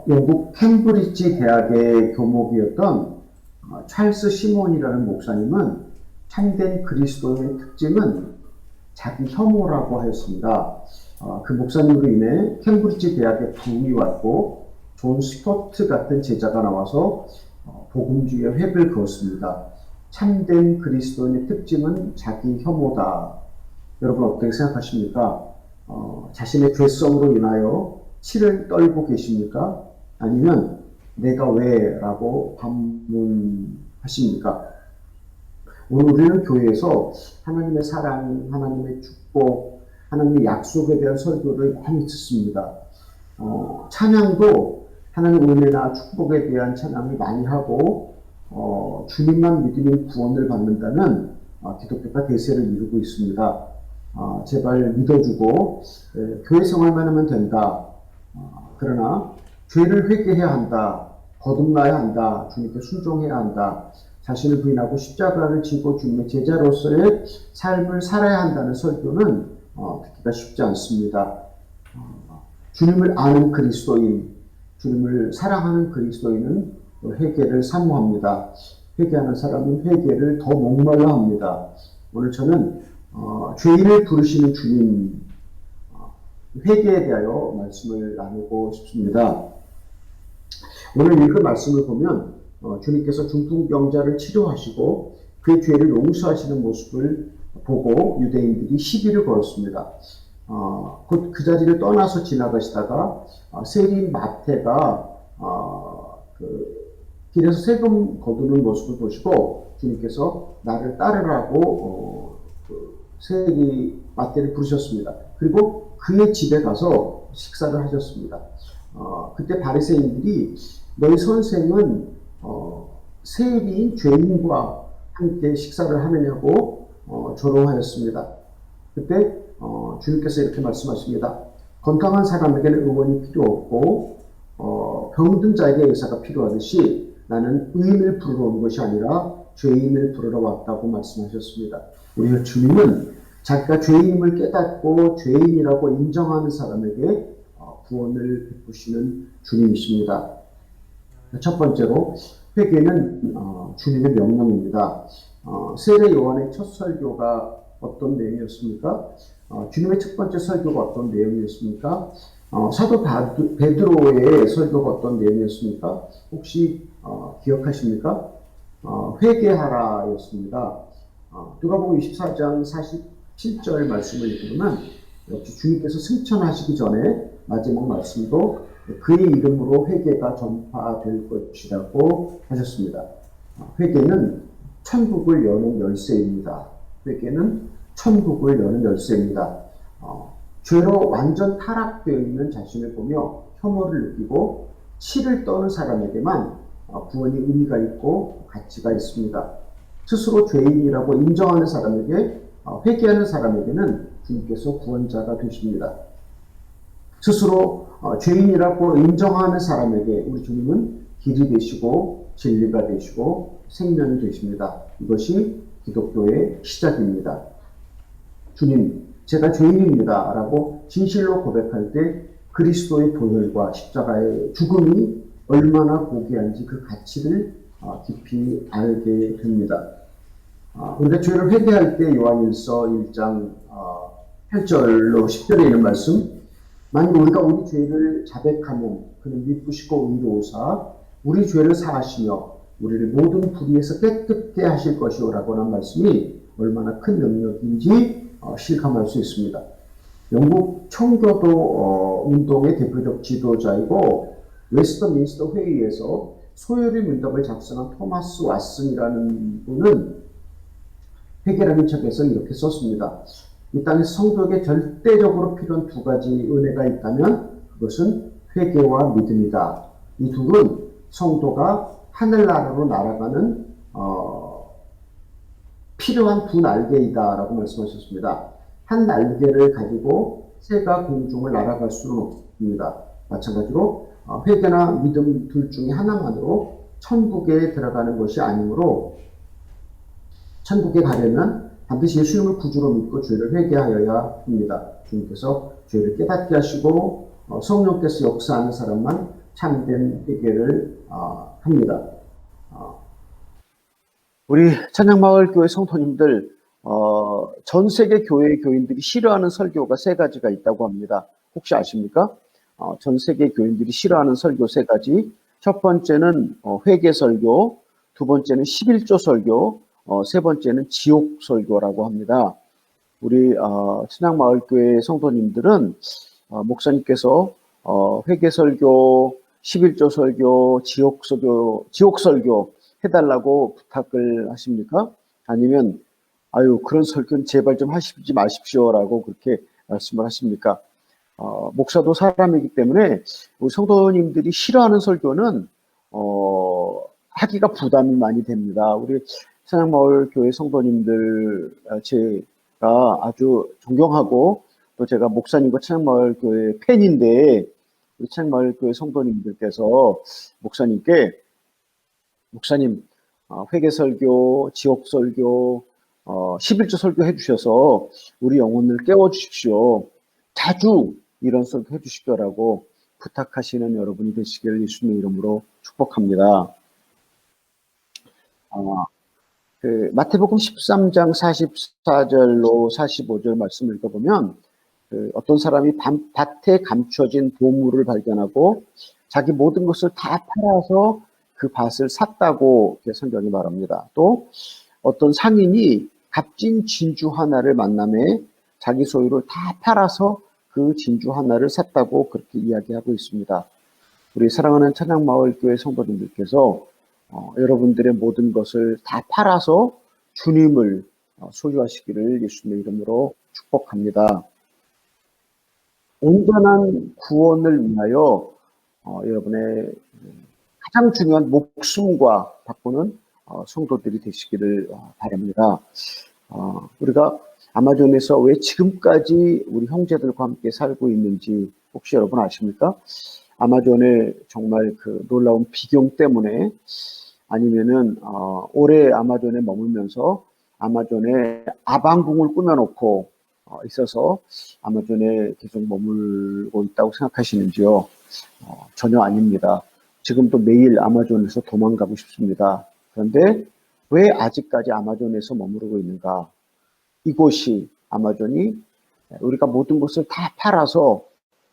영국 캠브리지 대학의 교목이었던 찰스 시몬이라는 목사님은 참된 그리스도의 특징은 자기 혐오라고 하였습니다. 그 목사님으로 인해 캠브리지 대학에 부흥이 왔고 존 스토트 같은 제자가 나와서 복음주의의 획을 그었습니다. 참된 그리스도인의 특징은 자기 혐오다. 여러분 어떻게 생각하십니까? 자신의 죄성으로 인하여 치를 떨고 계십니까? 아니면 내가 왜? 라고 반문하십니까? 오늘 우리는 교회에서 하나님의 사랑, 하나님의 축복, 하나님의 약속에 대한 설교를 많이 듣습니다. 찬양도 하나님의 은혜나 축복에 대한 찬양을 많이 하고 주님만 믿으면 구원을 받는다는 기독교가 대세를 이루고 있습니다. 제발 믿어주고 교회 생활만 하면 된다. 그러나 죄를 회개해야 한다. 거듭나야 한다. 주님께 순종해야 한다. 자신을 부인하고 십자가를 지고 주님의 제자로서의 삶을 살아야 한다는 설교는 듣기가 쉽지 않습니다. 주님을 아는 그리스도인, 주님을 사랑하는 그리스도인은 회개를 사모합니다. 회개하는 사람은 회개를 더 목말라 합니다. 오늘 저는 죄인을 부르시는 주님, 회개에 대하여 말씀을 나누고 싶습니다. 오늘 읽은 말씀을 보면 주님께서 중풍병자를 치료하시고 그의 죄를 용서하시는 모습을 보고 유대인들이 시비를 걸었습니다. 곧 그 자리를 떠나서 지나가시다가 세리인 마태가 길에서 세금 거두는 모습을 보시고 주님께서 나를 따르라고 세리 마태를 부르셨습니다. 그리고 그의 집에 가서 식사를 하셨습니다. 그때 바리새인들이 너희 선생은 세리인 죄인과 함께 식사를 하느냐고 조롱하였습니다. 그때 주님께서 이렇게 말씀하십니다. 건강한 사람에게는 의원이 필요 없고 병든 자에게 의사가 필요하듯이 나는 의인을 부르러 온 것이 아니라 죄인을 부르러 왔다고 말씀하셨습니다. 우리 주님은 자기가 죄인임을 깨닫고 죄인이라고 인정하는 사람에게 구원을 베푸시는 주님이십니다. 첫 번째로 회개는 주님의 명령입니다. 세례 요한의 첫 설교가 어떤 내용이었습니까? 주님의 첫 번째 설교가 어떤 내용이었습니까? 사도 베드로의 설교가 어떤 내용이었습니까? 혹시 기억하십니까? 회개하라 였습니다. 누가복음 24장 47절 말씀을 읽으면 역시 주님께서 승천하시기 전에 마지막 말씀도 그의 이름으로 회개가 전파될 것이라고 하셨습니다. 회개는 천국을 여는 열쇠입니다. 회개는 천국을 여는 열쇠입니다. 죄로 완전 타락되어 있는 자신을 보며 혐오를 느끼고 치를 떠는 사람에게만 구원이 의미가 있고 가치가 있습니다. 스스로 죄인이라고 인정하는 사람에게, 회개하는 사람에게는 주님께서 구원자가 되십니다. 스스로 죄인이라고 인정하는 사람에게 우리 주님은 길이 되시고 진리가 되시고 생명이 되십니다. 이것이 기독교의 시작입니다. 주님, 제가 죄인입니다 라고 진실로 고백할 때 그리스도의 보혈과 십자가의 죽음이 얼마나 고귀한지 그 가치를 깊이 알게 됩니다. 우리가 죄를 회개할 때 요한일서 1장 8절로 10절에 있는 말씀, 만일 우리가 우리 죄를 자백하면 그는 미쁘시고 의로우사 우리 죄를 사하시며 우리를 모든 불의에서 깨끗게 하실 것이오라고 하는 말씀이 얼마나 큰 능력인지 실감할 수 있습니다. 영국 청교도 운동의 대표적 지도자이고 웨스트민스터 회의에서 소요리 문답을 작성한 토마스 왓슨이라는 분은 회개라는 책에서 이렇게 썼습니다. 이 땅에서 성도에게 절대적으로 필요한 두 가지 은혜가 있다면 그것은 회개와 믿음이다. 이 둘은 성도가 하늘나라로 날아가는 필요한 두 날개이다 라고 말씀하셨습니다. 한 날개를 가지고 새가 공중을 날아갈 수는 없습니다. 마찬가지로 회개나 믿음 둘 중에 하나만으로 천국에 들어가는 것이 아니므로 천국에 가려면 반드시 예수님을 구주로 믿고 죄를 회개하여야 합니다. 주님께서 죄를 깨닫게 하시고 성령께서 역사하는 사람만 참된 회개를 합니다. 우리 찬양마을교회 성도님들, 전 세계 교회 교인들이 싫어하는 설교가 세 가지가 있다고 합니다. 혹시 아십니까? 전 세계 교인들이 싫어하는 설교 세 가지. 첫 번째는 회개 설교, 두 번째는 11조 설교, 세 번째는 지옥 설교라고 합니다. 우리 찬양마을교회 성도님들은 목사님께서 회개 설교, 11조 설교, 지옥 설교 해달라고 부탁을 하십니까? 아니면 아유 그런 설교는 제발 좀 하시지 마십시오라고 그렇게 말씀을 하십니까? 목사도 사람이기 때문에 우리 성도님들이 싫어하는 설교는 하기가 부담이 많이 됩니다. 우리 찬양마을 교회 성도님들 제가 아주 존경하고 또 제가 목사님과 찬양마을 교회 팬인데 우리 찬양마을 교회 성도님들께서 목사님 회개 설교, 지옥 설교, 11조 설교 해주셔서 우리 영혼을 깨워주십시오. 자주 이런 설교 해주십시오라고 부탁하시는 여러분이 되시기를 예수님의 이름으로 축복합니다. 마태복음 13장 44절로 45절 말씀을 읽어보면 어떤 사람이 밭에 감춰진 보물을 발견하고 자기 모든 것을 다 팔아서 그 밭을 샀다고 성경이 말합니다. 또 어떤 상인이 값진 진주 하나를 만남에 자기 소유를 다 팔아서 그 진주 하나를 샀다고 그렇게 이야기하고 있습니다. 우리 사랑하는 찬양마을교회 성도님들께서 여러분들의 모든 것을 다 팔아서 주님을 소유하시기를 예수님의 이름으로 축복합니다. 온전한 구원을 위하여 여러분의 가장 중요한 목숨과 바꾸는 성도들이 되시기를 바랍니다. 우리가 아마존에서 왜 지금까지 우리 형제들과 함께 살고 있는지 혹시 여러분 아십니까? 아마존의 정말 그 놀라운 비경 때문에 아니면은 오래 아마존에 머물면서 아마존에 아방궁을 꾸며놓고 있어서 아마존에 계속 머물고 있다고 생각하시는지요? 전혀 아닙니다. 지금도 매일 아마존에서 도망가고 싶습니다. 그런데 왜 아직까지 아마존에서 머무르고 있는가? 이곳이 아마존이 우리가 모든 것을 다 팔아서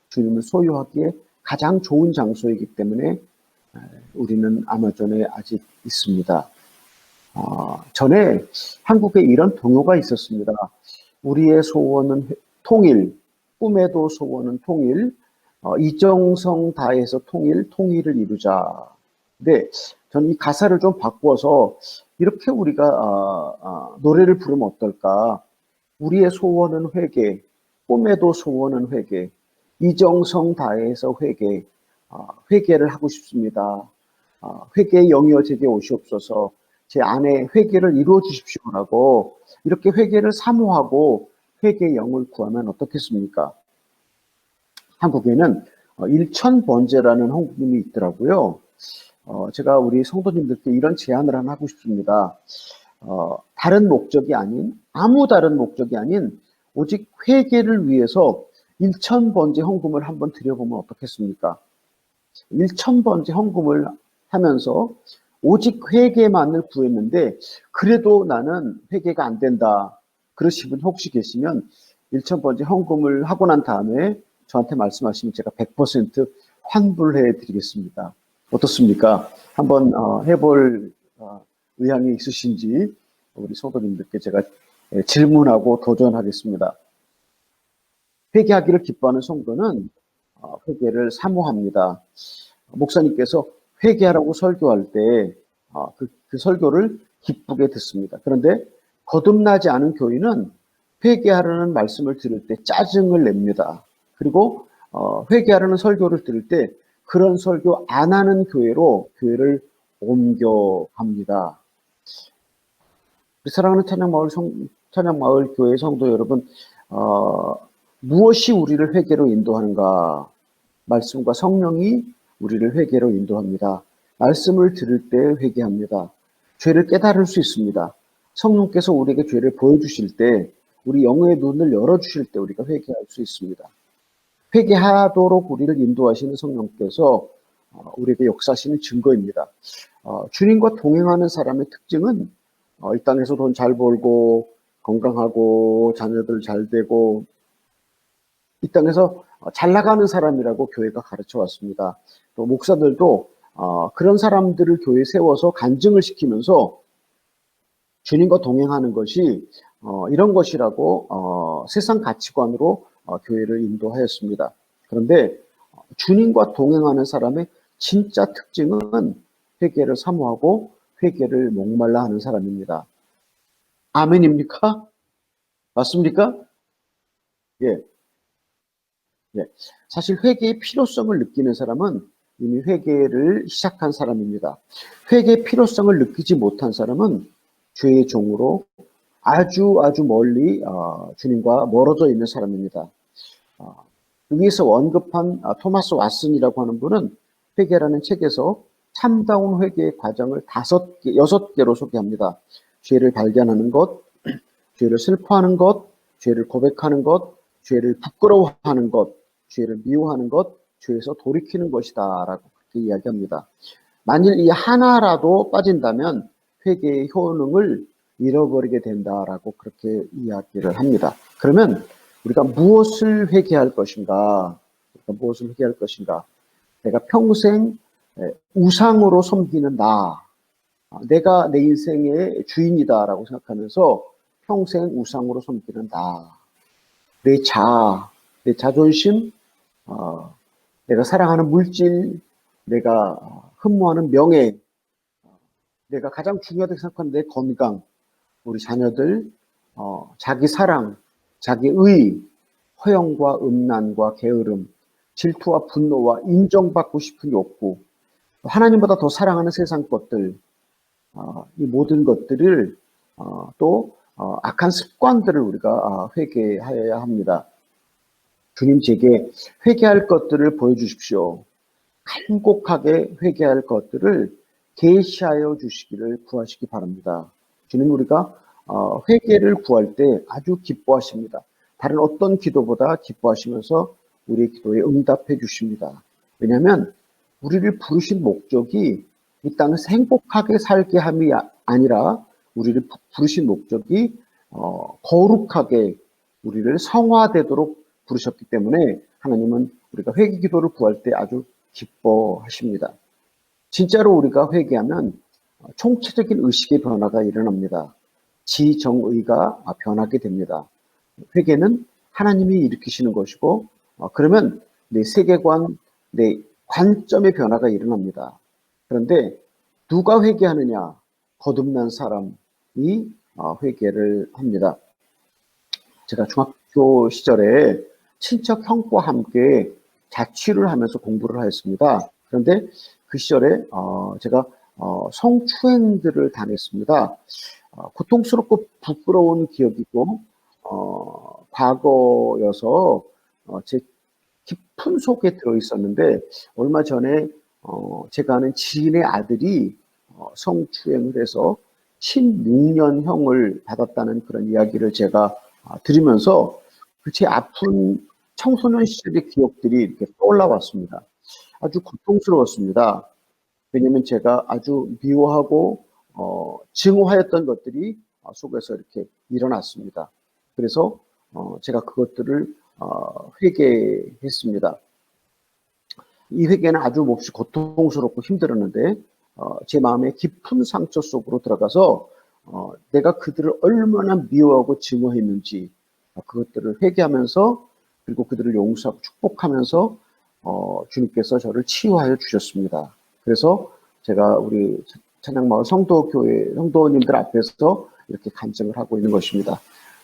주님을 소유하기에 가장 좋은 장소이기 때문에 우리는 아마존에 아직 있습니다. 전에 한국에 이런 동요가 있었습니다. 우리의 소원은 통일, 꿈에도 소원은 통일, 이정성 다해서 통일을 이루자. 근데 저는 이 가사를 좀 바꾸어서 이렇게 우리가 노래를 부르면 어떨까? 우리의 소원은 회개, 꿈에도 소원은 회개, 이정성 다해서 회개, 회개를 하고 싶습니다. 회개의 영이여 제게 오시옵소서. 제 안에 회개를 이루어 주십시오라고 이렇게 회개를 사모하고 회개의 영을 구하면 어떻겠습니까? 한국에는 일천번제라는 헌금이 있더라고요. 제가 우리 성도님들께 이런 제안을 하나 하고 싶습니다. 다른 목적이 아닌 아무 다른 목적이 아닌 오직 회개를 위해서 1000번제 헌금을 한번 드려보면 어떻겠습니까? 1000번제 헌금을 하면서 오직 회개만을 구했는데 그래도 나는 회개가 안 된다. 그러신 분 혹시 계시면 1000번제 헌금을 하고 난 다음에 저한테 말씀하시면 제가 100% 환불해 드리겠습니다. 어떻습니까? 한번 해볼 의향이 있으신지 우리 성도님들께 제가 질문하고 도전하겠습니다. 회개하기를 기뻐하는 성도는 회개를 사모합니다. 목사님께서 회개하라고 설교할 때 그 설교를 기쁘게 듣습니다. 그런데 거듭나지 않은 교인은 회개하라는 말씀을 들을 때 짜증을 냅니다. 그리고 회개하라는 설교를 들을 때 그런 설교 안 하는 교회를 옮겨갑니다. 사랑하는 찬양마을 교회 성도 여러분, 무엇이 우리를 회개로 인도하는가? 말씀과 성령이 우리를 회개로 인도합니다. 말씀을 들을 때 회개합니다. 죄를 깨달을 수 있습니다. 성령께서 우리에게 죄를 보여주실 때, 우리 영의 눈을 열어주실 때 우리가 회개할 수 있습니다. 회개하도록 우리를 인도하시는 성령께서 우리에게 역사하시는 증거입니다. 주님과 동행하는 사람의 특징은 이 땅에서 돈 잘 벌고 건강하고 자녀들 잘 되고 이 땅에서 잘 나가는 사람이라고 교회가 가르쳐 왔습니다. 또 목사들도 그런 사람들을 교회에 세워서 간증을 시키면서 주님과 동행하는 것이 이런 것이라고 세상 가치관으로 교회를 인도하였습니다. 그런데 주님과 동행하는 사람의 진짜 특징은 회개를 사모하고 회개를 목말라 하는 사람입니다. 아멘입니까? 맞습니까? 예. 예. 사실 회개의 필요성을 느끼는 사람은 이미 회개를 시작한 사람입니다. 회개의 필요성을 느끼지 못한 사람은 죄의 종으로 아주 멀리 주님과 멀어져 있는 사람입니다. 여기에서 언급한 토마스 왓슨이라고 하는 분은 회개라는 책에서 참다운 회개의 과정을 6개로 소개합니다. 죄를 발견하는 것, 죄를 슬퍼하는 것, 죄를 고백하는 것, 죄를 부끄러워하는 것, 죄를 미워하는 것, 죄에서 돌이키는 것이다 라고 그렇게 이야기합니다. 만일 이 하나라도 빠진다면 회개의 효능을 잃어버리게 된다라고 그렇게 이야기를 합니다. 그러면 우리가 무엇을 회개할 것인가? 무엇을 회개할 것인가? 내가 평생 우상으로 섬기는 내가 내 인생의 주인이다라고 생각하면서 평생 우상으로 섬기는 내 자존심, 내가 사랑하는 물질, 내가 흠모하는 명예, 내가 가장 중요하다고 생각하는 내 건강, 우리 자녀들, 자기 사랑, 자기 의, 허영과 음란과 게으름, 질투와 분노와 인정받고 싶은 욕구, 하나님보다 더 사랑하는 세상 것들, 이 모든 것들을 또 악한 습관들을 우리가 회개하여야 합니다. 주님 제게 회개할 것들을 보여주십시오. 간곡하게 회개할 것들을 계시하여 주시기를 구하시기 바랍니다. 주님 우리가 회개를 구할 때 아주 기뻐하십니다. 다른 어떤 기도보다 기뻐하시면서 우리의 기도에 응답해 주십니다. 왜냐하면 우리를 부르신 목적이 이 땅에서 행복하게 살게 함이 아니라 우리를 부르신 목적이 거룩하게 우리를 성화되도록 부르셨기 때문에 하나님은 우리가 회개 기도를 구할 때 아주 기뻐하십니다. 진짜로 우리가 회개하면 총체적인 의식의 변화가 일어납니다. 지정의가 변하게 됩니다. 회개는 하나님이 일으키시는 것이고 그러면 내 세계관, 내 관점의 변화가 일어납니다. 그런데 누가 회개하느냐? 거듭난 사람이 회개를 합니다. 제가 중학교 시절에 친척 형과 함께 자취를 하면서 공부를 하였습니다. 그런데 그 시절에 제가 성추행들을 당했습니다. 고통스럽고 부끄러운 기억이고 과거여서 제 깊은 속에 들어 있었는데 얼마 전에 제가 아는 지인의 아들이 성추행을 해서 16년형을 받았다는 그런 이야기를 제가 들으면서 제 아픈 청소년 시절의 기억들이 이렇게 떠올라왔습니다. 아주 고통스러웠습니다. 왜냐하면 제가 아주 미워하고 증오하였던 것들이 속에서 이렇게 일어났습니다. 그래서 제가 그것들을 회개했습니다. 이 회개는 아주 몹시 고통스럽고 힘들었는데 제 마음의 깊은 상처 속으로 들어가서 내가 그들을 얼마나 미워하고 증오했는지 그것들을 회개하면서 그리고 그들을 용서하고 축복하면서 주님께서 저를 치유하여 주셨습니다. 그래서 제가 우리 찬양마을 성도교회 성도님들 앞에서 이렇게 간증을 하고 있는 것입니다.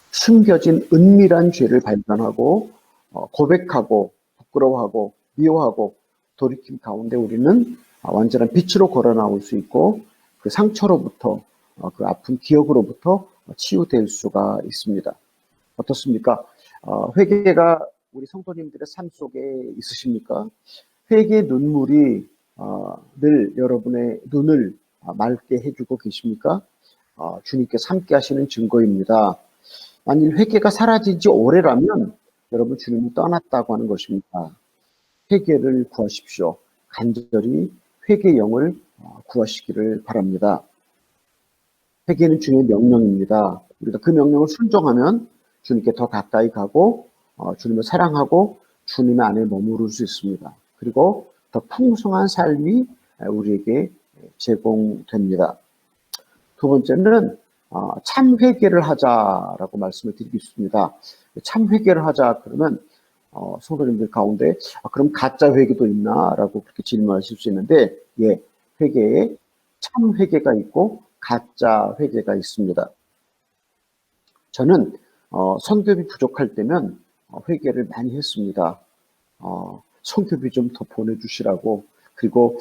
숨겨진 은밀한 죄를 발견하고 고백하고 부끄러워하고 미워하고 돌이킴 가운데 우리는 완전한 빛으로 걸어 나올 수 있고 그 상처로부터 그 아픈 기억으로부터 치유될 수가 있습니다. 어떻습니까? 회개가 우리 성도님들의 삶 속에 있으십니까? 회개의 눈물이 늘 여러분의 눈을 맑게 해주고 계십니까? 주님께서 함께 하시는 증거입니다. 만일 회개가 사라진 지 오래라면 여러분 주님이 떠났다고 하는 것입니다. 회개를 구하십시오. 간절히 회개의 영을 구하시기를 바랍니다. 회개는 주님의 명령입니다. 우리가 그 명령을 순종하면 주님께 더 가까이 가고 주님을 사랑하고 주님의 안에 머무를 수 있습니다. 그리고 더 풍성한 삶이 우리에게 제공됩니다. 두 번째는 참 회개를 하자라고 말씀을 드리겠습니다. 참 회개를 하자 그러면 성도님들 가운데 그럼 가짜 회개도 있나라고 그렇게 질문하실 수 있는데 예, 회개에 참 회개가 있고 가짜 회개가 있습니다. 저는 선교비 부족할 때면 회개를 많이 했습니다. 선교비 좀 더 보내주시라고 그리고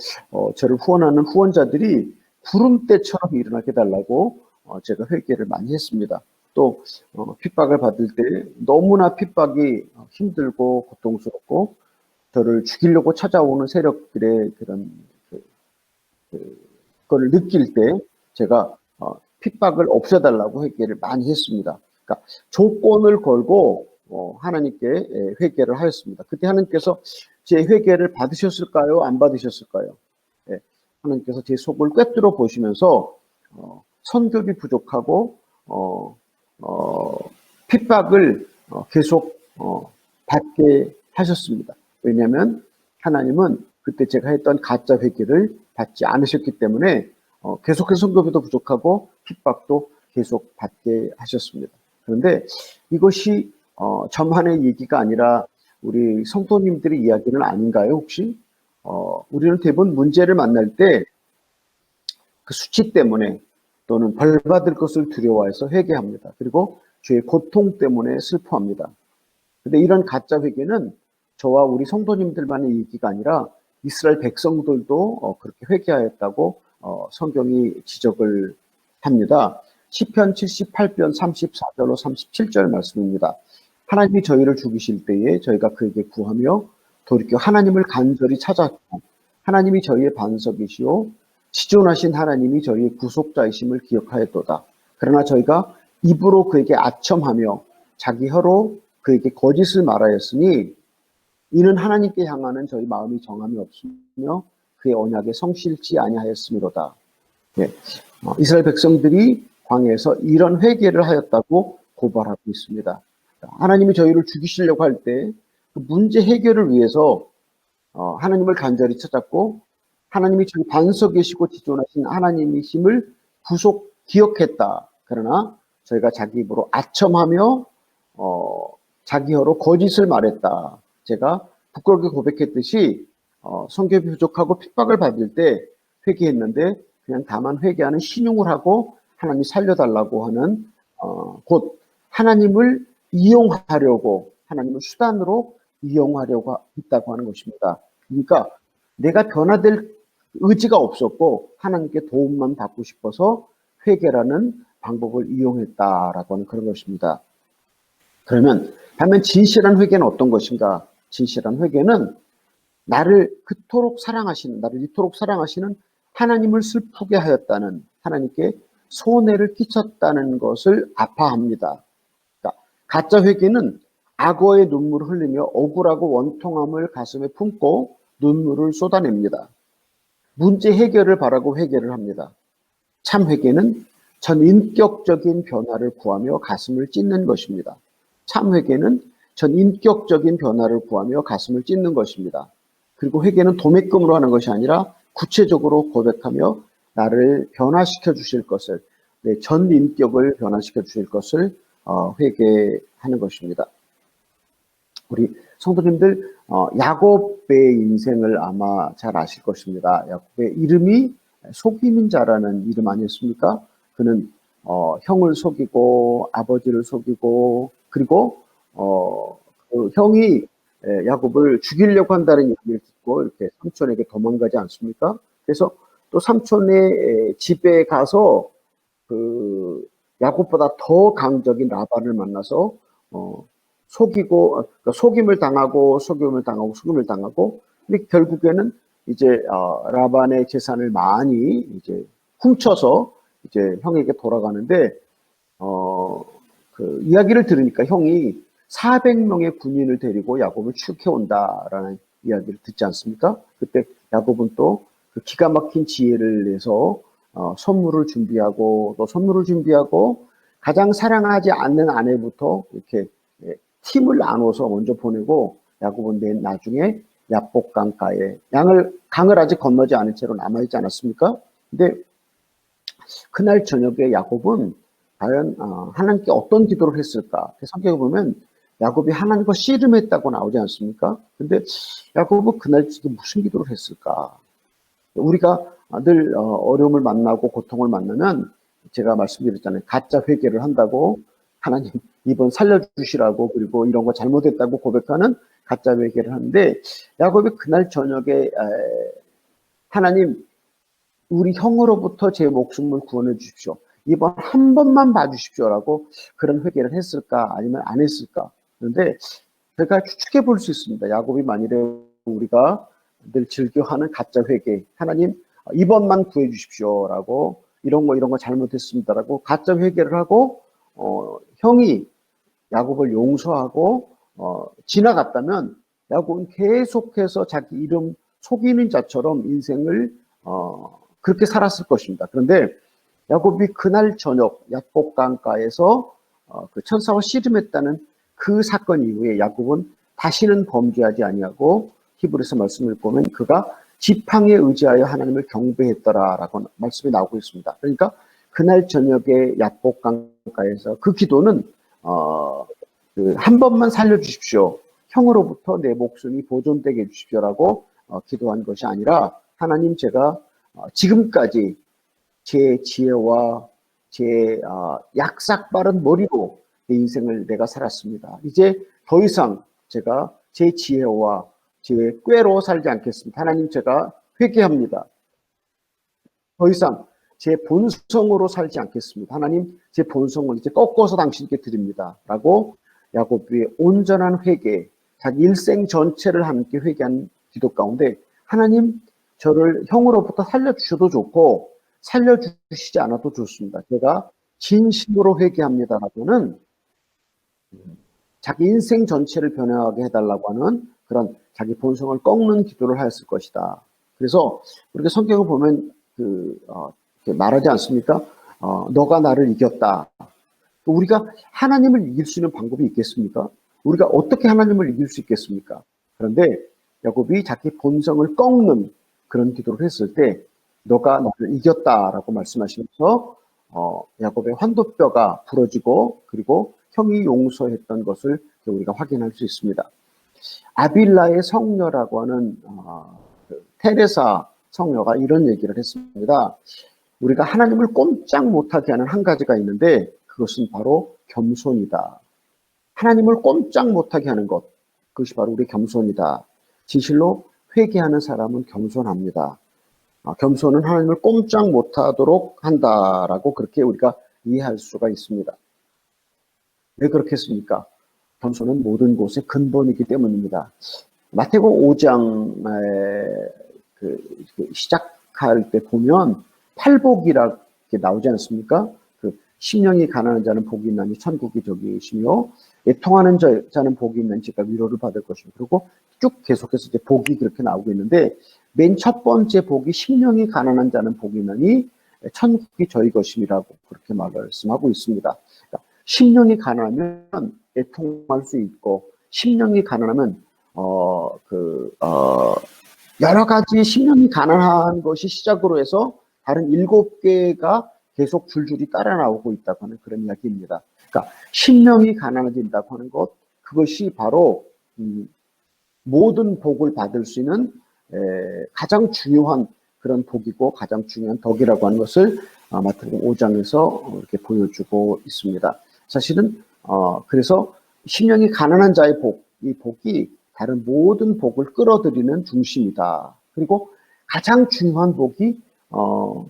저를 후원하는 후원자들이 구름대처럼 일어나게 달라고 제가 회개를 많이 했습니다. 또 핍박을 받을 때 너무나 핍박이 힘들고 고통스럽고 저를 죽이려고 찾아오는 세력들의 그런 그걸 느낄 때 제가 핍박을 없애달라고 회개를 많이 했습니다. 그러니까 조건을 걸고 하나님께 회개를 하였습니다. 그때 하나님께서 제 회개를 받으셨을까요? 안 받으셨을까요? 예, 하나님께서 제 속을 꿰뚫어 보시면서 선교비 부족하고 핍박을 계속 받게 하셨습니다. 왜냐하면 하나님은 그때 제가 했던 가짜 회개를 받지 않으셨기 때문에 계속해서 선교비도 부족하고 핍박도 계속 받게 하셨습니다. 그런데 이것이 저만의 얘기가 아니라 우리 성도님들의 이야기는 아닌가요, 혹시? 우리는 대부분 문제를 만날 때 그 수치 때문에 또는 벌 받을 것을 두려워해서 회개합니다. 그리고 죄의 고통 때문에 슬퍼합니다. 근데 이런 가짜 회개는 저와 우리 성도님들만의 얘기가 아니라 이스라엘 백성들도 그렇게 회개하였다고 성경이 지적을 합니다. 시편 78편 34절로 37절 말씀입니다. 하나님이 저희를 죽이실 때에 저희가 그에게 구하며 돌이켜 하나님을 간절히 찾았고 하나님이 저희의 반석이시오 지존하신 하나님이 저희의 구속자이심을 기억하였도다. 그러나 저희가 입으로 그에게 아첨하며 자기 혀로 그에게 거짓을 말하였으니 이는 하나님께 향하는 저희 마음이 정함이 없으며 그의 언약에 성실치 아니하였음이로다. 네. 이스라엘 백성들이 광야에서 이런 회개를 하였다고 고발하고 있습니다. 하나님이 저희를 죽이시려고 할 때 그 문제 해결을 위해서 하나님을 간절히 찾았고 하나님이 저희 반석이시고 지존하신 하나님이심을 기억했다. 그러나 저희가 자기 입으로 아첨하며 자기 혀로 거짓을 말했다. 제가 부끄럽게 고백했듯이 성교비 부족하고 핍박을 받을 때 회개했는데 그냥 다만 회개하는 신용을 하고 하나님 살려달라고 하는 곧 하나님을 이용하려고 하나님을 수단으로 이용하려고 있다고 하는 것입니다. 그러니까 내가 변화될 의지가 없었고 하나님께 도움만 받고 싶어서 회개라는 방법을 이용했다라고 하는 그런 것입니다. 그러면 반면 진실한 회개는 어떤 것인가? 진실한 회개는 나를 이토록 사랑하시는 하나님을 슬프게 하였다는 하나님께 손해를 끼쳤다는 것을 아파합니다. 그러니까 가짜 회개는 악어의 눈물을 흘리며 억울하고 원통함을 가슴에 품고 눈물을 쏟아냅니다. 문제 해결을 바라고 회개를 합니다. 참 회개는 전인격적인 변화를 구하며 가슴을 찢는 것입니다. 참 회개는 전인격적인 변화를 구하며 가슴을 찢는 것입니다. 그리고 회개는 도매금으로 하는 것이 아니라 구체적으로 고백하며 나를 변화시켜 주실 것을, 내 전인격을 변화시켜 주실 것을 회개하는 것입니다. 우리 성도님들 야곱의 인생을 아마 잘 아실 것입니다. 야곱의 이름이 속이는 자라는 이름 아니었습니까? 그는 형을 속이고 아버지를 속이고 그리고 그 형이 야곱을 죽이려고 한다는 얘기를 듣고 이렇게 삼촌에게 도망가지 않습니까? 그래서 또 삼촌의 집에 가서 그 야곱보다 더 강적인 라반을 만나서 속이고 속임을 당하고 근데 결국에는 이제 라반의 재산을 많이 이제 훔쳐서 이제 형에게 돌아가는데 그 이야기를 들으니까 형이 400명의 군인을 데리고 야곱을 추격해 온다라는 이야기를 듣지 않습니까? 그때 야곱은 또 그 기가 막힌 지혜를 내서 선물을 준비하고 또 선물을 준비하고 가장 사랑하지 않는 아내부터 이렇게 팀을 나눠서 먼저 보내고 야곱은 맨 나중에 야복 강가에 강을 아직 건너지 않은 채로 남아있지 않았습니까? 근데 그날 저녁에 야곱은 과연 하나님께 어떤 기도를 했을까? 성경에 보면 야곱이 하나님과 씨름했다고 나오지 않습니까? 근데 야곱은 그날 무슨 기도를 했을까? 우리가 늘 어려움을 만나고 고통을 만나면 제가 말씀드렸잖아요. 가짜 회개를 한다고 하나님 이번 살려주시라고 그리고 이런 거 잘못했다고 고백하는 가짜 회개를 하는데 야곱이 그날 저녁에 하나님 우리 형으로부터 제 목숨을 구원해 주십시오. 이번 한 번만 봐주십시오라고 그런 회개를 했을까 아니면 안 했을까. 그런데 제가 추측해 볼 수 있습니다. 야곱이 만일에 우리가 늘 즐겨하는 가짜 회개, 하나님 이번만 구해 주십시오라고 이런 거 잘못했습니다라고 가짜 회개를 하고 형이 야곱을 용서하고 지나갔다면 야곱은 계속해서 자기 이름 속이는 자처럼 인생을 그렇게 살았을 것입니다. 그런데 야곱이 그날 저녁 야복 강가에서 그 천사와 씨름했다는 그 사건 이후에 야곱은 다시는 범죄하지 아니하고 히브리서 말씀을 보면 그가 지팡이에 의지하여 하나님을 경배했더라라고 말씀이 나오고 있습니다. 그러니까 그날 저녁에 야복 강가에서 그 기도는 한 번만 살려주십시오. 형으로부터 내 목숨이 보존되게 해주십시오라고 기도한 것이 아니라 하나님 제가 지금까지 제 지혜와 제 약삭 빠른 머리로 내 인생을 내가 살았습니다. 이제 더 이상 제가 제 지혜와 제 꾀로 살지 않겠습니다. 하나님 제가 회개합니다. 더 이상 제 본성으로 살지 않겠습니다. 하나님 제 본성을 이제 꺾어서 당신께 드립니다. 라고 야곱의 온전한 회개, 자기 일생 전체를 함께 회개한 기도 가운데 하나님 저를 형으로부터 살려주셔도 좋고 살려주시지 않아도 좋습니다. 제가 진심으로 회개합니다라고는 자기 인생 전체를 변화하게 해달라고 하는 그런 자기 본성을 꺾는 기도를 하였을 것이다. 그래서 우리가 성경을 보면 말하지 않습니까? 너가 나를 이겼다. 우리가 하나님을 이길 수 있는 방법이 있겠습니까? 우리가 어떻게 하나님을 이길 수 있겠습니까? 그런데 야곱이 자기 본성을 꺾는 그런 기도를 했을 때 너가 나를 이겼다라고 말씀하시면서 야곱의 환도뼈가 부러지고 그리고 형이 용서했던 것을 우리가 확인할 수 있습니다. 아빌라의 성녀라고 하는 테레사 성녀가 이런 얘기를 했습니다. 우리가 하나님을 꼼짝 못하게 하는 한 가지가 있는데 그것은 바로 겸손이다. 하나님을 꼼짝 못하게 하는 것, 그것이 바로 우리 겸손이다. 진실로 회개하는 사람은 겸손합니다. 겸손은 하나님을 꼼짝 못하도록 한다라고 그렇게 우리가 이해할 수가 있습니다. 왜 그렇겠습니까? 겸손은 모든 곳의 근본이기 때문입니다. 마태복음 5장에 시작할 때 보면 팔복이라고 나오지 않습니까? 심령이 가난한 자는 복이 있나니 천국이 저기이시며 애통하는 자는 복이 있나니 제가 위로를 받을 것이며 그리고 쭉 계속해서 이제 복이 그렇게 나오고 있는데 맨 첫 번째 복이 심령이 가난한 자는 복이 있나니 천국이 저희 것임이라고 그렇게 말씀하고 있습니다. 그러니까 심령이 가난하면 애통할 수 있고 심령이 가난하면 여러 가지 심령이 가난한 것이 시작으로 해서 다른 7개가 계속 줄줄이 따라 나오고 있다고 하는 그런 이야기입니다. 그러니까 심령이 가난해진다고 하는 것, 그것이 바로 모든 복을 받을 수 있는 가장 중요한 그런 복이고 가장 중요한 덕이라고 하는 것을 마태복음 5장에서 이렇게 보여주고 있습니다. 사실은 그래서 심령이 가난한 자의 복, 이 복이 다른 모든 복을 끌어들이는 중심이다. 그리고 가장 중요한 복이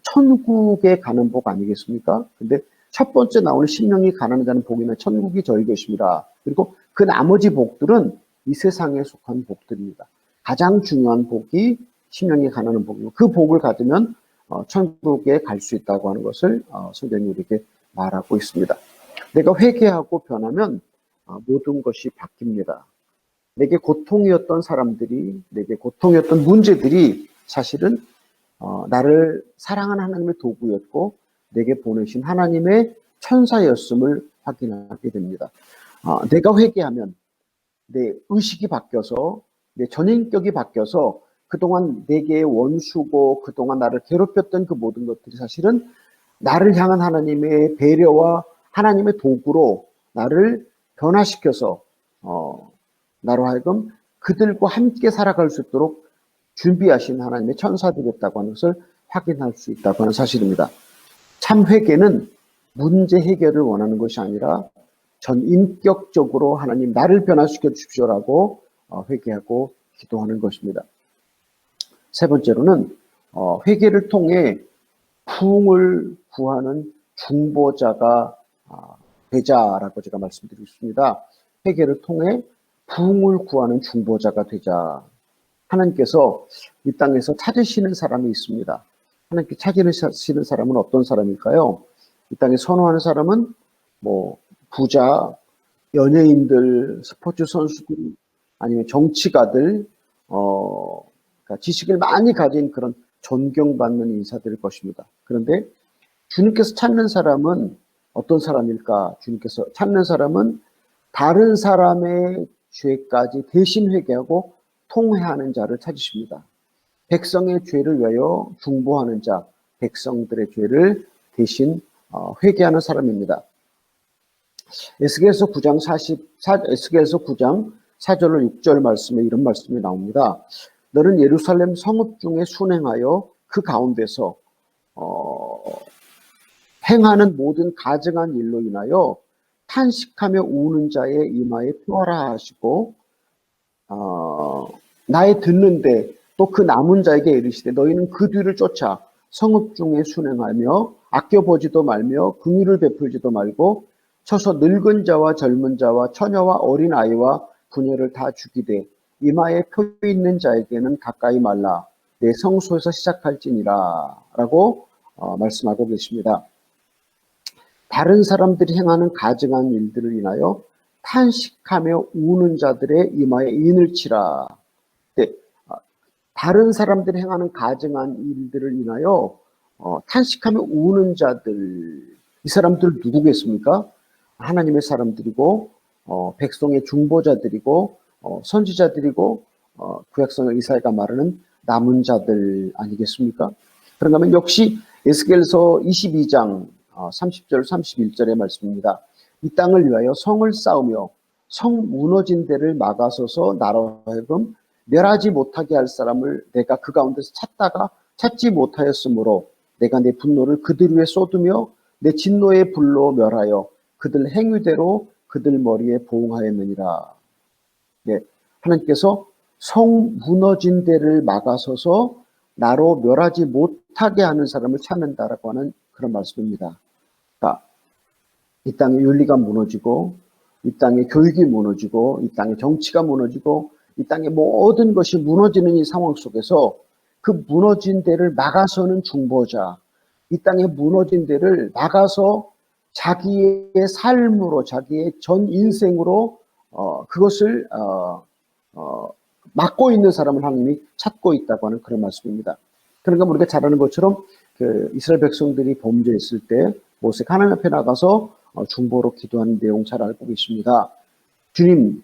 천국에 가는 복 아니겠습니까? 근데 첫 번째 나오는 심령이 가난한 자는 복이면 천국이 저희 것입니다. 그리고 그 나머지 복들은 이 세상에 속한 복들입니다. 가장 중요한 복이 심령이 가난한 복이고 그 복을 가지면 천국에 갈 수 있다고 하는 것을 성경이 우리에게 말하고 있습니다. 내가 회개하고 변하면 모든 것이 바뀝니다. 내게 고통이었던 사람들이, 내게 고통이었던 문제들이 사실은 나를 사랑하는 하나님의 도구였고 내게 보내신 하나님의 천사였음을 확인하게 됩니다. 내가 회개하면 내 의식이 바뀌어서 내 전인격이 바뀌어서 그동안 내게 원수고 그동안 나를 괴롭혔던 그 모든 것들이 사실은 나를 향한 하나님의 배려와 하나님의 도구로 나를 변화시켜서 나로 하여금 그들과 함께 살아갈 수 있도록 준비하신 하나님의 천사들이었다고 하는 것을 확인할 수 있다고 하는 사실입니다. 참 회개는 문제 해결을 원하는 것이 아니라 전 인격적으로 하나님 나를 변화시켜 주십시오라고 회개하고 기도하는 것입니다. 세 번째로는 회개를 통해 부흥을 구하는 중보자가 되자라고 제가 말씀드리고 있습니다. 회개를 통해 부흥을 구하는 중보자가 되자. 하나님께서 이 땅에서 찾으시는 사람이 있습니다. 하나님께 찾으시는 사람은 어떤 사람일까요? 이 땅에 선호하는 사람은 부자, 연예인들, 스포츠 선수들, 아니면 정치가들, 그러니까 지식을 많이 가진 그런 존경받는 인사들일 것입니다. 그런데 주님께서 찾는 사람은 어떤 사람일까? 주님께서 찾는 사람은 다른 사람의 죄까지 대신 회개하고 통회하는 자를 찾으십니다. 백성의 죄를 위하여 중보하는 자, 백성들의 죄를 대신 회개하는 사람입니다. 에스겔서 9장 4절로 6절 말씀에 이런 말씀이 나옵니다. 너는 예루살렘 성읍 중에 순행하여 그 가운데서 행하는 모든 가증한 일로 인하여 탄식하며 우는 자의 이마에 표하라 하시고 나의 듣는데 또 그 남은 자에게 이르시되 너희는 그 뒤를 쫓아 성읍 중에 순행하며 아껴보지도 말며 긍휼을 베풀지도 말고 쳐서 늙은 자와 젊은 자와 처녀와 어린 아이와 부녀를 다 죽이되 이마에 표 있는 자에게는 가까이 말라 내 성소에서 시작할지니라 라고 말씀하고 계십니다. 다른 사람들이 행하는 가증한 일들을 인하여 탄식하며 우는 자들의 이마에 인을 치라. 네, 다른 사람들이 행하는 가증한 일들을 인하여 탄식하며 우는 자들, 이 사람들 누구겠습니까? 하나님의 사람들이고 백성의 중보자들이고 선지자들이고 구약성의 이사야가 말하는 남은 자들 아니겠습니까? 그런가 하면 역시 에스겔서 22장 30절 31절의 말씀입니다. 이 땅을 위하여 성을 쌓으며 성 무너진 데를 막아서서 나로 하여금 멸하지 못하게 할 사람을 내가 그 가운데서 찾다가 찾지 못하였으므로 내가 내 분노를 그들 위에 쏟으며 내 진노의 불로 멸하여 그들 행위대로 그들 머리에 보응하였느니라. 네, 하나님께서 성 무너진 데를 막아서서 나로 멸하지 못하게 하는 사람을 찾는다라고 하는 그런 말씀입니다. 그러니까 이 땅의 윤리가 무너지고 이 땅의 교육이 무너지고 이 땅의 정치가 무너지고 이 땅의 모든 것이 무너지는 이 상황 속에서 그 무너진 데를 막아서는 중보자, 이 땅의 무너진 데를 막아서 자기의 삶으로 자기의 전 인생으로 그것을 막고 있는 사람을 하나님이 찾고 있다고 하는 그런 말씀입니다. 그러니까 우리가 잘 아는 것처럼 그 이스라엘 백성들이 범죄했을 때 모세가 하나님 앞에 나가서 중보로 기도하는 내용 잘 알고 계십니다. 주님,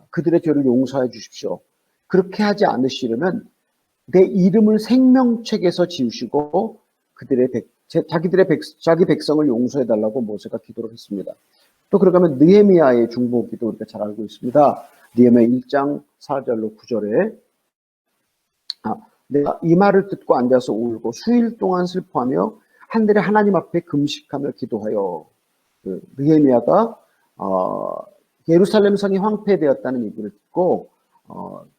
그들의 죄를 용서해 주십시오. 그렇게 하지 않으시려면 내 이름을 생명책에서 지우시고 자기 백성을 용서해 달라고 모세가 기도를 했습니다. 또 그러면 느헤미야의 중보 기도 우리가 잘 알고 있습니다. 느헤미야 1장 4절로 9절에 내가 이 말을 듣고 앉아서 울고 수일 동안 슬퍼하며 하늘의 하나님 앞에 금식하며 기도하여 느헤미야가 예루살렘 성이 황폐되었다는 얘기를 듣고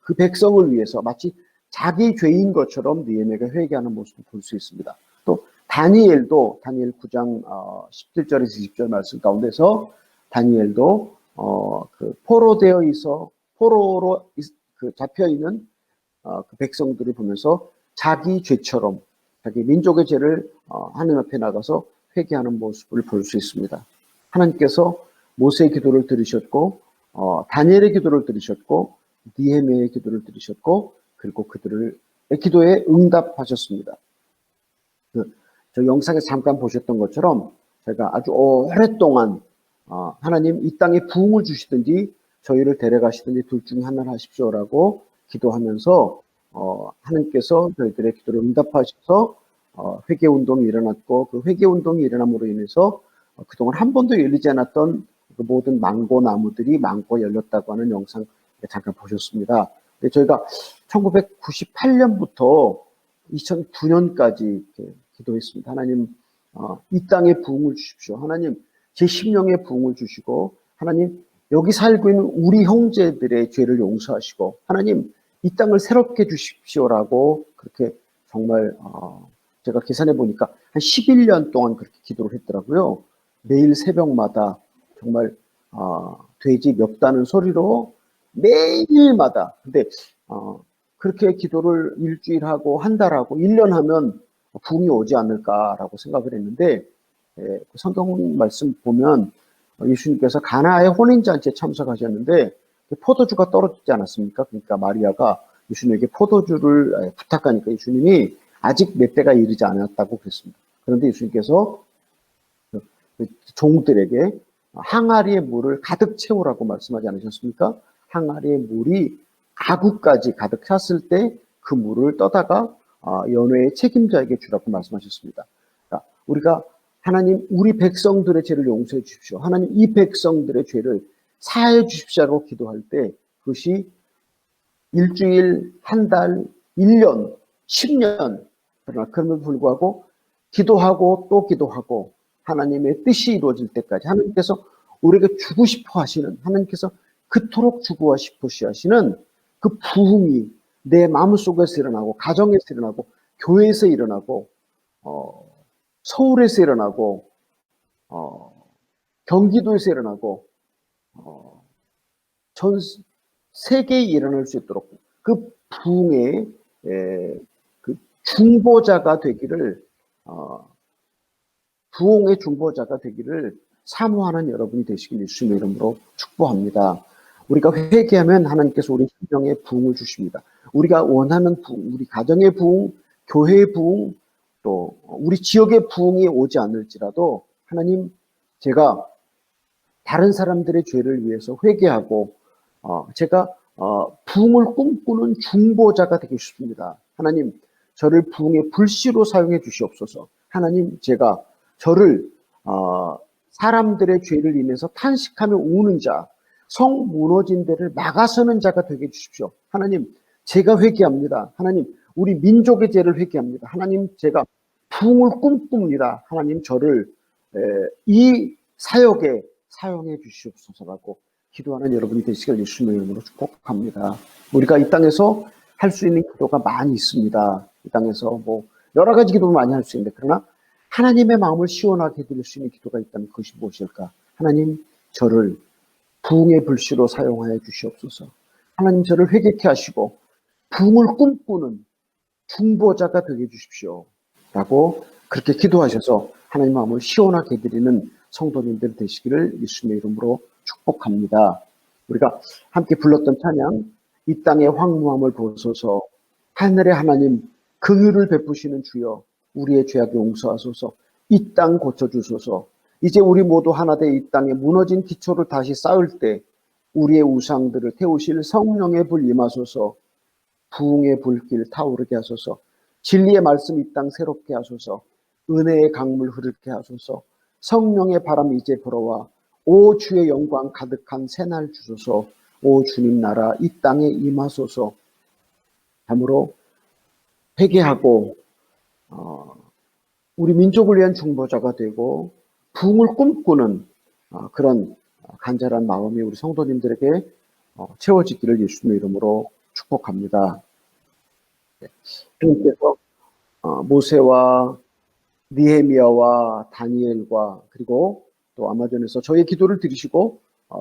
그 백성을 위해서 마치 자기 죄인 것처럼 느헤미야가 회개하는 모습을 볼 수 있습니다. 또 다니엘도 다니엘 9장 17절에서 20절 말씀 가운데서 다니엘도 그 포로되어 있어 포로로 잡혀 있는 그 백성들을 보면서 자기 죄처럼 자기 민족의 죄를 하나님 앞에 나가서 회개하는 모습을 볼 수 있습니다. 하나님께서 모세의 기도를 들으셨고 다니엘의 기도를 들으셨고 느헤미야의 기도를 들으셨고 그리고 그들의 기도에 응답하셨습니다. 저 영상에 잠깐 보셨던 것처럼 제가 아주 오랫동안 하나님 이 땅에 부흥을 주시든지 저희를 데려가시든지 둘 중에 하나를 하십시오라고 기도하면서 하나님께서 저희들의 기도를 응답하셔서 회개운동이 일어났고 그 회개운동이 일어남으로 인해서 그동안 한 번도 열리지 않았던 그 모든 망고 나무들이 많고 열렸다고 하는 영상 잠깐 보셨습니다. 근데 저희가 1998년부터 2009년까지 기도했습니다. 하나님 이 땅에 부흥을 주십시오. 하나님 제 심령에 부흥을 주시고 하나님 여기 살고 있는 우리 형제들의 죄를 용서하시고 하나님 이 땅을 새롭게 주십시오라고 그렇게 정말 제가 계산해 보니까 한 11년 동안 그렇게 기도를 했더라고요. 매일 새벽마다 정말 돼지 멱다는 소리로 매일마다 근데 그렇게 기도를 일주일하고 한 달하고 1년 하면 부흥이 오지 않을까라고 생각을 했는데 성경 말씀 보면 예수님께서 가나의 혼인잔치에 참석하셨는데 포도주가 떨어지지 않았습니까? 그러니까 마리아가 예수님에게 포도주를 부탁하니까 예수님이 아직 몇 대가 이르지 않았다고 그랬습니다. 그런데 예수님께서 종들에게 항아리의 물을 가득 채우라고 말씀하지 않으셨습니까? 항아리의 물이 가구까지 가득 찼을 때 그 물을 떠다가 연회의 책임자에게 주라고 말씀하셨습니다. 그러니까 우리가 하나님 우리 백성들의 죄를 용서해 주십시오. 하나님 이 백성들의 죄를 사해 주십시오라고 기도할 때 그것이 일주일, 한 달, 1년, 10년 그러나 그럼에도 불구하고 기도하고 또 기도하고 하나님의 뜻이 이루어질 때까지 하나님께서 우리에게 주고 싶어 하시는 하나님께서 그토록 주고 싶으 하시는 그 부흥이 내 마음속에서 일어나고 가정에서 일어나고 교회에서 일어나고 서울에서 일어나고 경기도에서 일어나고 전 세계에 일어날 수 있도록 그 부흥의 그 중보자가 되기를 부흥의 중보자가 되기를 사모하는 여러분이 되시길 예수님의 이름으로 축복합니다. 우리가 회개하면 하나님께서 우리 심령에 부흥을 주십니다. 우리가 원하는 부흥, 우리 가정의 부흥, 교회의 부흥, 또 우리 지역의 부흥이 오지 않을지라도 하나님 제가 다른 사람들의 죄를 위해서 회개하고 제가 부흥을 꿈꾸는 중보자가 되고 싶습니다. 하나님 저를 부흥의 불씨로 사용해 주시옵소서. 하나님 제가 저를 사람들의 죄를 인해서 탄식하며 우는 자, 성 무너진 데를 막아서는 자가 되게 해주십시오. 하나님 제가 회개합니다. 하나님 우리 민족의 죄를 회개합니다. 하나님 제가 부흥을 꿈꿉니다. 하나님 저를 이 사역에 사용해 주시옵소서라고 기도하는 여러분이 되시길 예수님의 이름으로 축복합니다. 우리가 이 땅에서 할 수 있는 기도가 많이 있습니다. 이 땅에서 뭐 여러 가지 기도를 많이 할 수 있는데 그러나 하나님의 마음을 시원하게 해드릴 수 있는 기도가 있다면 그것이 무엇일까? 하나님 저를 부흥의 불씨로 사용하여 주시옵소서. 하나님 저를 회개케 하시고 부흥을 꿈꾸는 중보자가 되게 해주십시오. 라고 그렇게 기도하셔서 하나님 마음을 시원하게 해드리는 성도님들 되시기를 예수님의 이름으로 축복합니다. 우리가 함께 불렀던 찬양 이 땅의 황무함을 보소서 하늘의 하나님 긍휼을 베푸시는 주여 우리의 죄악 용서하소서 이 땅 고쳐주소서 이제 우리 모두 하나 돼 이 땅에 무너진 기초를 다시 쌓을 때 우리의 우상들을 태우실 성령의 불 임하소서 부흥의 불길 타오르게 하소서 진리의 말씀 이 땅 새롭게 하소서 은혜의 강물 흐르게 하소서 성령의 바람 이제 불어와 오 주의 영광 가득한 새날 주소서 오 주님 나라 이 땅에 임하소서 참으로 회개하고 우리 민족을 위한 중보자가 되고 부흥을 꿈꾸는 그런 간절한 마음이 우리 성도님들에게 채워지기를 예수님의 이름으로 축복합니다. 하나님께서 모세와 느헤미야와 다니엘과 그리고 또 아마존에서 저의 기도를 들으시고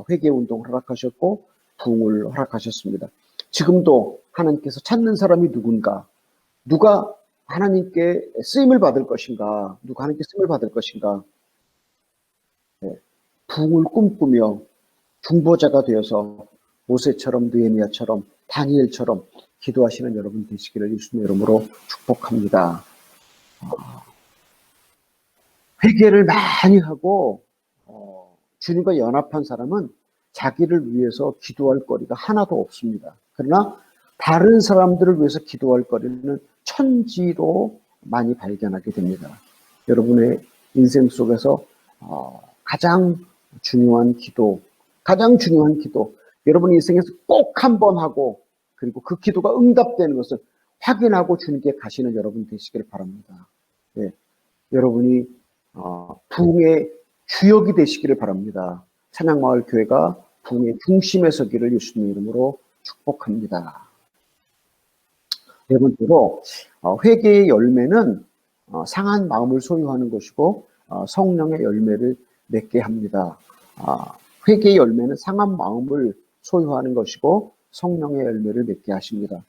회개운동을 허락하셨고 부흥을 허락하셨습니다. 지금도 하나님께서 찾는 사람이 누군가 누가 하나님께 쓰임을 받을 것인가 누가 하나님께 쓰임을 받을 것인가 부흥을 꿈꾸며 중보자가 되어서 모세처럼 느헤미야처럼 다니엘처럼 기도하시는 여러분 되시기를 예수님의 이름으로 축복합니다. 회개를 많이 하고 주님과 연합한 사람은 자기를 위해서 기도할 거리가 하나도 없습니다. 그러나 다른 사람들을 위해서 기도할 거리는 천지로 많이 발견하게 됩니다. 여러분의 인생 속에서 가장 중요한 기도, 여러분 인생에서 꼭 한 번 하고 그리고 그 기도가 응답되는 것을 확인하고 주님께 가시는 여러분 되시길 바랍니다. 네, 여러분이 부흥의 주역이 되시기를 바랍니다. 찬양마을교회가 부흥의 중심에 서기를 예수님 이름으로 축복합니다. 네 번째로 회개의 열매는 상한 마음을 소유하는 것이고 성령의 열매를 맺게 합니다. 회개의 열매는 상한 마음을 소유하는 것이고 성령의 열매를 맺게 하십니다.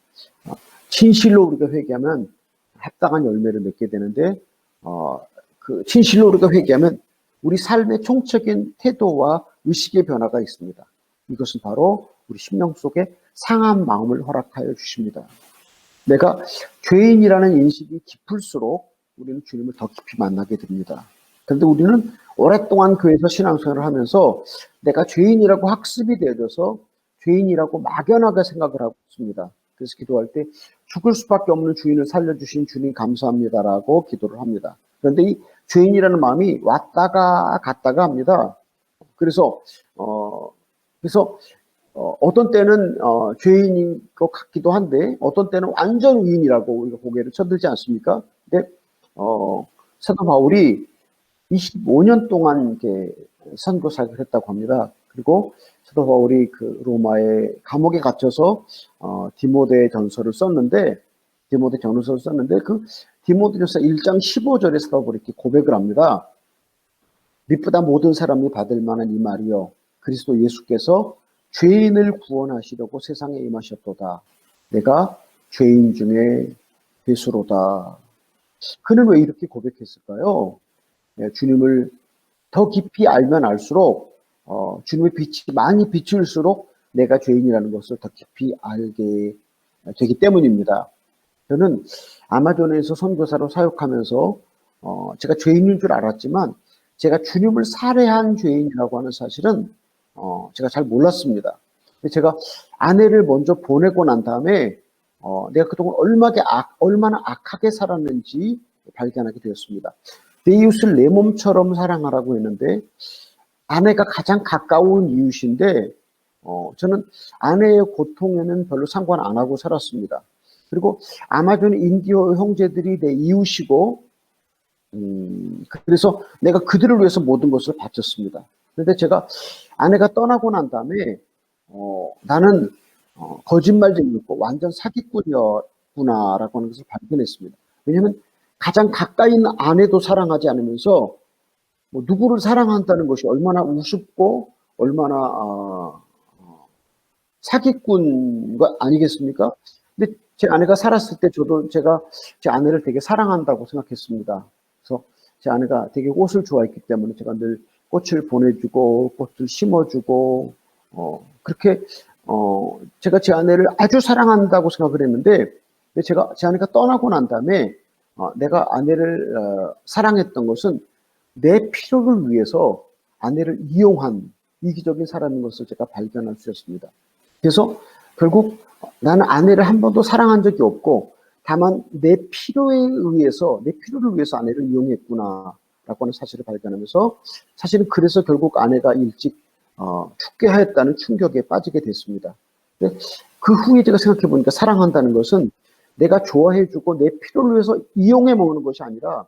진실로 우리가 회개하면 합당한 열매를 맺게 되는데 그 진실로 우리가 회개하면 우리 삶의 총적인 태도와 의식의 변화가 있습니다. 이것은 바로 우리 심령 속에 상한 마음을 허락하여 주십니다. 내가 죄인이라는 인식이 깊을수록 우리는 주님을 더 깊이 만나게 됩니다. 그런데 우리는 오랫동안 교회에서 신앙생활을 하면서 내가 죄인이라고 학습이 되어져서 죄인이라고 막연하게 생각을 하고 있습니다. 그래서 기도할 때 죽을 수밖에 없는 주인을 살려주신 주님 감사합니다라고 기도를 합니다. 그런데 이 죄인이라는 마음이 왔다가 갔다가 합니다. 그래서 어떤 때는 죄인인 것 같기도 한데 어떤 때는 완전 의인이라고 우리가 고개를 쳐들지 않습니까? 근데 사도 바울이 25년 동안 이렇게 선교사역을 했다고 합니다. 그리고 사도 바울이 그 로마의 감옥에 갇혀서 디모데 전서를 썼는데 그 디모데전서 1장 15절에 사도 바울이 이렇게 고백을 합니다. 미쁘다 모든 사람이 받을 만한 이 말이요 그리스도 예수께서 죄인을 구원하시려고 세상에 임하셨도다. 내가 죄인 중에 괴수로다. 그는 왜 이렇게 고백했을까요? 주님을 더 깊이 알면 알수록 주님의 빛이 많이 비출수록 내가 죄인이라는 것을 더 깊이 알게 되기 때문입니다. 저는 아마존에서 선교사로 사역하면서 제가 죄인인 줄 알았지만 제가 주님을 살해한 죄인이라고 하는 사실은 제가 잘 몰랐습니다. 제가 아내를 먼저 보내고 난 다음에 내가 그동안 얼마나 악하게 살았는지 발견하게 되었습니다. 내 이웃을 내 몸처럼 사랑하라고 했는데 아내가 가장 가까운 이웃인데 저는 아내의 고통에는 별로 상관 안 하고 살았습니다. 그리고 아마존 인디오 형제들이 내 이웃이고 그래서 내가 그들을 위해서 모든 것을 바쳤습니다. 그런데 제가 아내가 떠나고 난 다음에 나는 거짓말쟁이였고 완전 사기꾼이었구나라고 하는 것을 발견했습니다. 왜냐하면 가장 가까이 있는 아내도 사랑하지 않으면서 뭐 누구를 사랑한다는 것이 얼마나 우습고 얼마나 사기꾼 거 아니겠습니까? 근데 제 아내가 살았을 때 제가 제 아내를 되게 사랑한다고 생각했습니다. 그래서 제 아내가 되게 꽃을 좋아했기 때문에 제가 늘 꽃을 보내주고 꽃을 심어주고 그렇게 제가 제 아내를 아주 사랑한다고 생각을 했는데 제가 제 아내가 떠나고 난 다음에 내가 아내를 사랑했던 것은 내 필요를 위해서 아내를 이용한 이기적인 사람인 것을 제가 발견할 수 있었습니다. 그래서 결국 나는 아내를 한 번도 사랑한 적이 없고 다만 내 필요를 위해서 아내를 이용했구나라고 하는 사실을 발견하면서 사실은 그래서 결국 아내가 일찍 죽게 하였다는 충격에 빠지게 됐습니다. 그 후에 제가 생각해 보니까 사랑한다는 것은 내가 좋아해주고 내 필요를 위해서 이용해 먹는 것이 아니라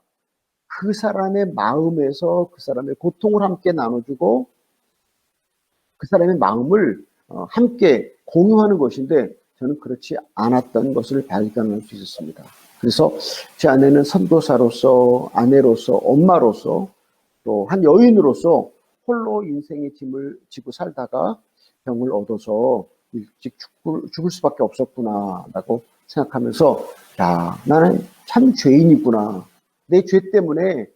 그 사람의 마음에서 그 사람의 고통을 함께 나눠주고 그 사람의 마음을 함께 공유하는 것인데 저는 그렇지 않았던 것을 발견할 수 있었습니다. 그래서 제 아내는 선교사로서 아내로서 엄마로서 또 한 여인으로서 홀로 인생의 짐을 지고 살다가 병을 얻어서 일찍 죽을 수밖에 없었구나라고 생각하면서 야 나는 참 죄인이구나. 내 죄 때문에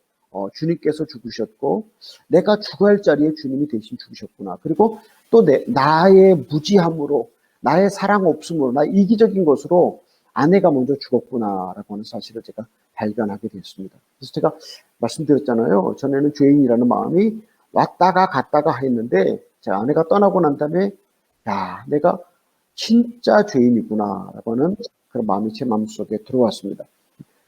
주님께서 죽으셨고 내가 죽어야 할 자리에 주님이 대신 죽으셨구나. 그리고 또 나의 무지함으로 나의 사랑 없음으로 나의 이기적인 것으로 아내가 먼저 죽었구나라고 하는 사실을 제가 발견하게 됐습니다. 그래서 제가 말씀드렸잖아요. 전에는 죄인이라는 마음이 왔다가 갔다가 했는데 제 아내가 떠나고 난 다음에 야, 내가 진짜 죄인이구나라고 하는 그런 마음이 제 마음속에 들어왔습니다.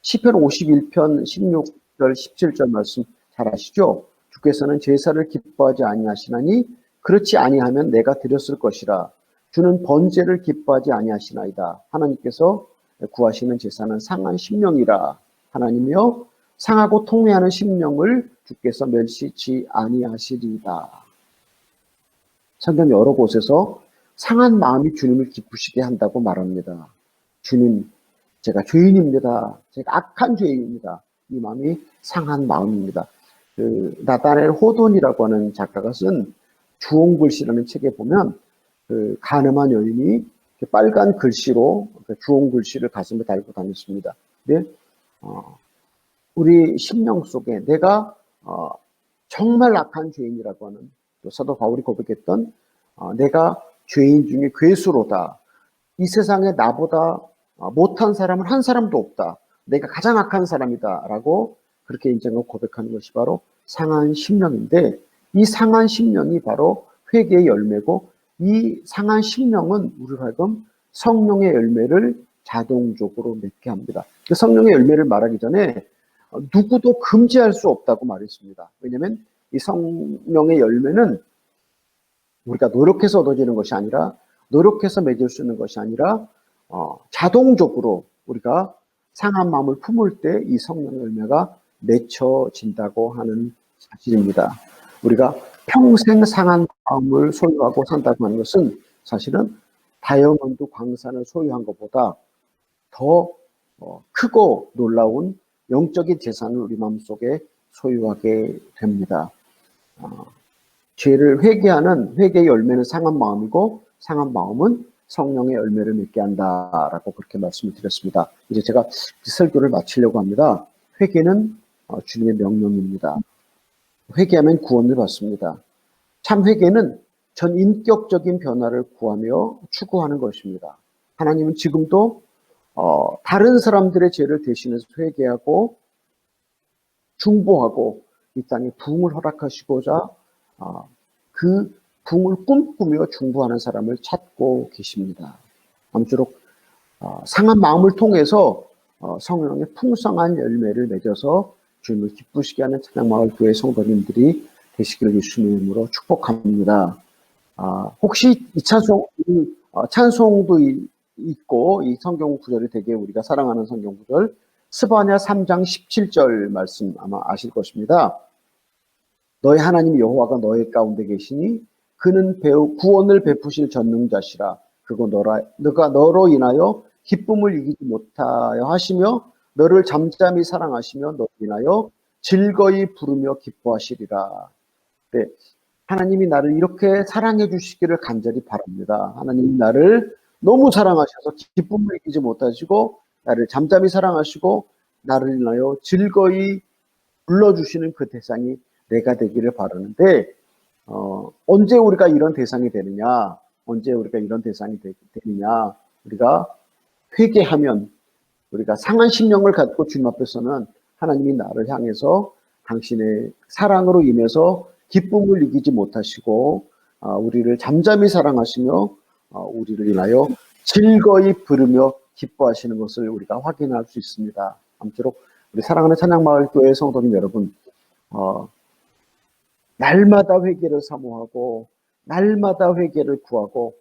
시편 51편 16절 17절 말씀 잘 아시죠? 주께서는 제사를 기뻐하지 아니하시나니 그렇지 아니하면 내가 드렸을 것이라. 주는 번제를 기뻐하지 아니하시나이다. 하나님께서 구하시는 제사는 상한 심령이라. 하나님이여 상하고 통회하는 심령을 주께서 멸시치 아니하시리이다. 성경 여러 곳에서 상한 마음이 주님을 기쁘시게 한다고 말합니다. 주님, 제가 죄인입니다. 제가 악한 죄인입니다. 이 마음이 상한 마음입니다. 나다넬 호돈이라고 하는 작가가 쓴 주홍글씨라는 책에 보면 가늠한 여인이 빨간 글씨로 주홍글씨를 가슴에 달고 다녔습니다. 근데 우리 심령 속에 내가 정말 악한 죄인이라고 하는 사도 바울이 고백했던 내가 죄인 중에 괴수로다. 이 세상에 나보다 못한 사람은 한 사람도 없다. 내가 가장 악한 사람이다. 라고 그렇게 인정하고 고백하는 것이 바로 상한 심령인데 이 상한 심령이 바로 회개의 열매고 이 상한 심령은 우리로 하여금 성령의 열매를 자동적으로 맺게 합니다. 그 성령의 열매를 말하기 전에 누구도 금지할 수 없다고 말했습니다. 왜냐하면 이 성령의 열매는 우리가 노력해서 얻어지는 것이 아니라 노력해서 맺을 수 있는 것이 아니라 자동적으로 우리가 상한 마음을 품을 때 이 성령의 열매가 맺혀진다고 하는 사실입니다. 우리가 평생 상한 마음을 소유하고 산다고 하는 것은 사실은 다이아몬드 광산을 소유한 것보다 더 크고 놀라운 영적인 재산을 우리 마음속에 소유하게 됩니다. 죄를 회개하는 회개의 열매는 상한 마음이고 상한 마음은 성령의 열매를 맺게 한다라고 그렇게 말씀을 드렸습니다. 이제 제가 설교를 마치려고 합니다. 회개는 주님의 명령입니다. 회개하면 구원을 받습니다. 참 회개는 전 인격적인 변화를 구하며 추구하는 것입니다. 하나님은 지금도 다른 사람들의 죄를 대신해서 회개하고 중보하고 이 땅에 부흥을 허락하시고자 그 부흥을 꿈꾸며 중보하는 사람을 찾고 계십니다. 아무쪼록 상한 마음을 통해서 성령의 풍성한 열매를 맺어서 주님을 기쁘시게 하는 찬양마을교회 성도님들이 되시기를 예수님의 이름으로 축복합니다. 혹시 이 찬송도 있고 이 성경 구절이 되게 우리가 사랑하는 성경 구절 스바냐 3장 17절 말씀 아마 아실 것입니다. 너의 하나님 여호와가 너의 가운데 계시니 그는 구원을 베푸실 전능자시라. 그거 너가 너로 인하여 기쁨을 이기지 못하여 하시며 너를 잠잠히 사랑하시며 너로 인하여 즐거이 부르며 기뻐하시리라. 네, 하나님이 나를 이렇게 사랑해 주시기를 간절히 바랍니다. 하나님이 나를 너무 사랑하셔서 기쁨을 이기지 못하시고 나를 잠잠히 사랑하시고 나를 인하여 즐거이 불러주시는 그 대상이 내가 되기를 바라는데 언제 우리가 이런 대상이 되느냐? 언제 우리가 이런 대상이 되느냐? 우리가 회개하면 우리가 상한 심령을 갖고 주님 앞에서는 하나님이 나를 향해서 당신의 사랑으로 인해서 기쁨을 이기지 못하시고 우리를 잠잠히 사랑하시며 우리를 인하여 즐거이 부르며 기뻐하시는 것을 우리가 확인할 수 있습니다. 아무쪼록 우리 사랑하는 찬양마을교회 성도님 여러분, 날마다 회개를 사모하고 날마다 회개를 구하고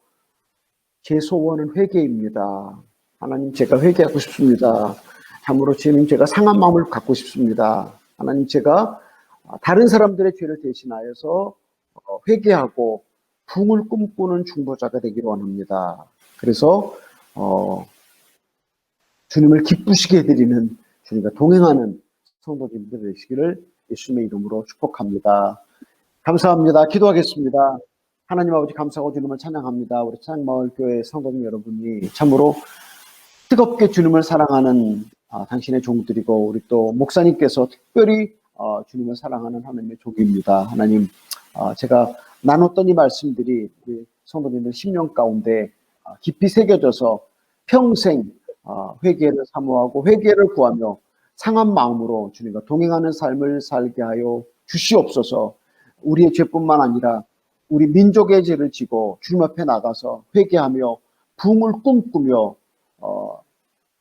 제 소원은 회개입니다. 하나님, 제가 회개하고 싶습니다. 참으로 주님, 제가 상한 마음을 갖고 싶습니다. 하나님, 제가 다른 사람들의 죄를 대신하여서 회개하고 부흥을 꿈꾸는 중보자가 되기를 원합니다. 그래서 주님을 기쁘시게 해드리는, 주님과 동행하는 성도님들 되시기를 예수님의 이름으로 축복합니다. 감사합니다. 기도하겠습니다. 하나님 아버지, 감사하고 주님을 찬양합니다. 우리 찬양마을교회 성도님 여러분이 참으로 뜨겁게 주님을 사랑하는 당신의 종들이고, 우리 또 목사님께서 특별히 주님을 사랑하는 하나님의 종입니다. 하나님, 제가 나눴던 이 말씀들이 우리 성도님들 심령 가운데 깊이 새겨져서 평생 회개를 사모하고 회개를 구하며 상한 마음으로 주님과 동행하는 삶을 살게 하여 주시옵소서. 우리의 죄뿐만 아니라 우리 민족의 죄를 지고 주님 앞에 나가서 회개하며 부흥을 꿈꾸며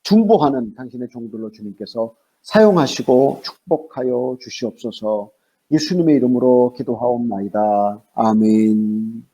중보하는 당신의 종들로 주님께서 사용하시고 축복하여 주시옵소서. 예수님의 이름으로 기도하옵나이다. 아멘.